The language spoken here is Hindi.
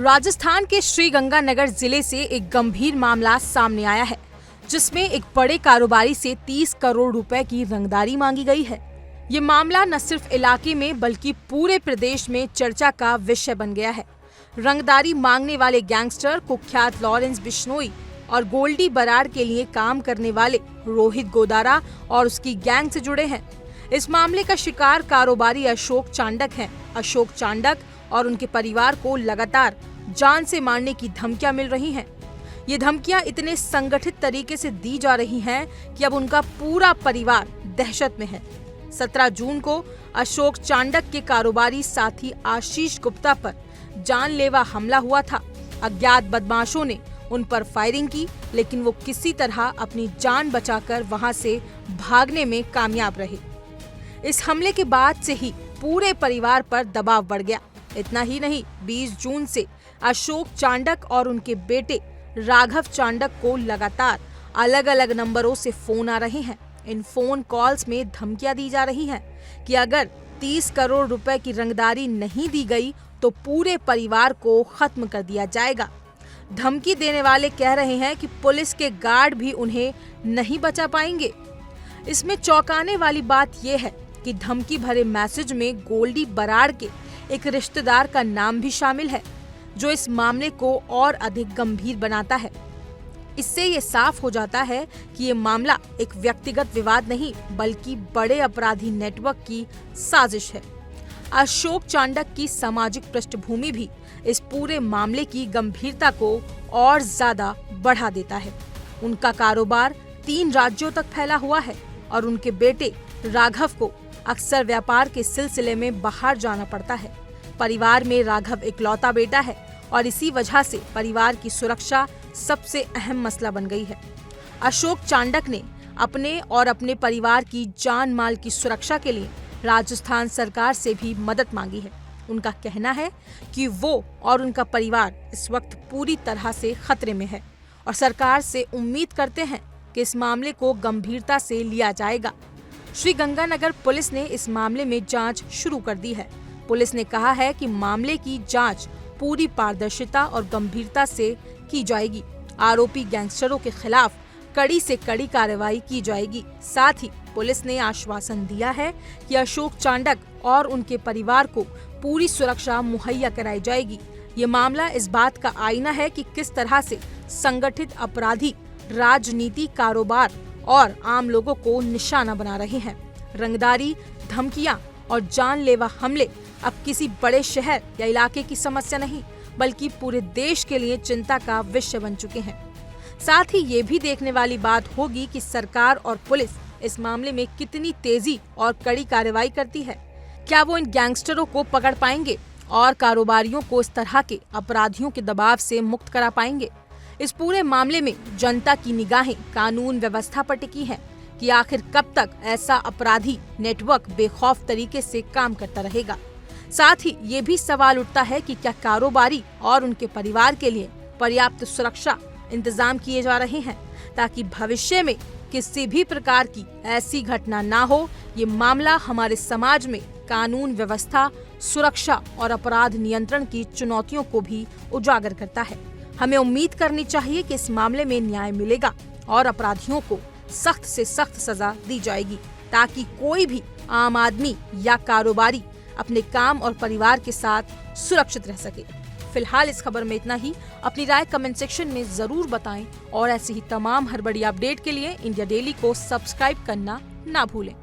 राजस्थान के श्रीगंगानगर जिले से एक गंभीर मामला सामने आया है, जिसमें एक बड़े कारोबारी से 30 करोड़ रुपए की रंगदारी मांगी गई है। ये मामला न सिर्फ इलाके में बल्कि पूरे प्रदेश में चर्चा का विषय बन गया है। रंगदारी मांगने वाले गैंगस्टर कुख्यात लॉरेंस बिश्नोई और गोल्डी बराड़ के लिए काम करने वाले रोहित गोदारा और उसकी गैंग से जुड़े हैं। इस मामले का शिकार कारोबारी अशोक चांडक हैं। अशोक चांडक और उनके परिवार को लगातार जान से मारने की धमकियां मिल रही हैं। ये धमकियां इतने संगठित तरीके से दी जा रही हैं कि अब उनका पूरा परिवार दहशत में है। 17 जून को अशोक चांडक के कारोबारी साथी आशीष गुप्ता पर जानलेवा हमला हुआ था। अज्ञात बदमाशों ने उन पर फायरिंग की, लेकिन वो किसी तरह अपनी जान बचाकर वहां से भागने में कामयाब रहे। इस हमले के बाद से ही पूरे परिवार पर दबाव बढ़ गया। इतना ही नहीं, 20 जून से अशोक चांडक और उनके बेटे राघव चांडक को लगातार अलग अलग नंबरों से फोन आ रहे हैं। इन फोन कॉल्स में धमकियां दी जा रही हैं कि अगर 30 करोड़ रुपए की रंगदारी नहीं दी गई तो पूरे परिवार को खत्म कर दिया जाएगा। धमकी देने वाले कह रहे हैं कि पुलिस के गार्ड भी उन्हें नहीं बचा पाएंगे। इसमें चौंकाने वाली बात यह है कि धमकी भरे मैसेज में गोल्डी बराड़ के एक रिश्तेदार का नाम भी शामिल है, जो इस मामले को और अधिक गंभीर बनाता है। इससे ये साफ हो जाता है कि ये मामला एक व्यक्तिगत विवाद नहीं बल्कि बड़े अपराधी नेटवर्क की साजिश है। अशोक चांडक की सामाजिक पृष्ठभूमि भी इस पूरे मामले की गंभीरता को और ज्यादा बढ़ा देता है। उनका कारोबार 3 राज्यों तक फैला हुआ है और उनके बेटे राघव को अक्सर व्यापार के सिलसिले में बाहर जाना पड़ता है। परिवार में राघव इकलौता बेटा है और इसी वजह से परिवार की सुरक्षा सबसे अहम मसला बन गई है। अशोक चांडक ने अपने और अपने परिवार की जान माल की सुरक्षा के लिए राजस्थान सरकार से भी मदद मांगी है। उनका कहना है कि वो और उनका परिवार इस वक्त पूरी तरह से खतरे में है और सरकार से उम्मीद करते हैं कि इस मामले को गंभीरता से लिया जाएगा। श्रीगंगानगर पुलिस ने इस मामले में जांच शुरू कर दी है। पुलिस ने कहा है कि मामले की जांच पूरी पारदर्शिता और गंभीरता से की जाएगी। आरोपी गैंगस्टरों के खिलाफ कड़ी से कड़ी कार्रवाई की जाएगी। साथ ही पुलिस ने आश्वासन दिया है कि अशोक चांडक और उनके परिवार को पूरी सुरक्षा मुहैया कराई जाएगी। ये मामला इस बात का आईना है कि किस तरह से संगठित अपराधी राजनीति, कारोबार और आम लोगों को निशाना बना रहे हैं। रंगदारी, धमकियां और जानलेवा हमले अब किसी बड़े शहर या इलाके की समस्या नहीं बल्कि पूरे देश के लिए चिंता का विषय बन चुके हैं। साथ ही ये भी देखने वाली बात होगी कि सरकार और पुलिस इस मामले में कितनी तेजी और कड़ी कार्रवाई करती है। क्या वो इन गैंगस्टरों को पकड़ पाएंगे और कारोबारियों को इस तरह के अपराधियों के दबाव से मुक्त करा पाएंगे? इस पूरे मामले में जनता की निगाहें कानून व्यवस्था पर टिकी हैं कि आखिर कब तक ऐसा अपराधी नेटवर्क बेखौफ तरीके से काम करता रहेगा। साथ ही ये भी सवाल उठता है कि क्या कारोबारी और उनके परिवार के लिए पर्याप्त सुरक्षा इंतजाम किए जा रहे हैं ताकि भविष्य में किसी भी प्रकार की ऐसी घटना ना हो। ये मामला हमारे समाज में कानून व्यवस्था, सुरक्षा और अपराध नियंत्रण की चुनौतियों को भी उजागर करता है। हमें उम्मीद करनी चाहिए कि इस मामले में न्याय मिलेगा और अपराधियों को सख्त से सख्त सजा दी जाएगी ताकि कोई भी आम आदमी या कारोबारी अपने काम और परिवार के साथ सुरक्षित रह सके। फिलहाल इस खबर में इतना ही। अपनी राय कमेंट सेक्शन में जरूर बताएं और ऐसी ही तमाम हर बड़ी अपडेट के लिए इंडिया डेली को सब्सक्राइब करना ना भूलें।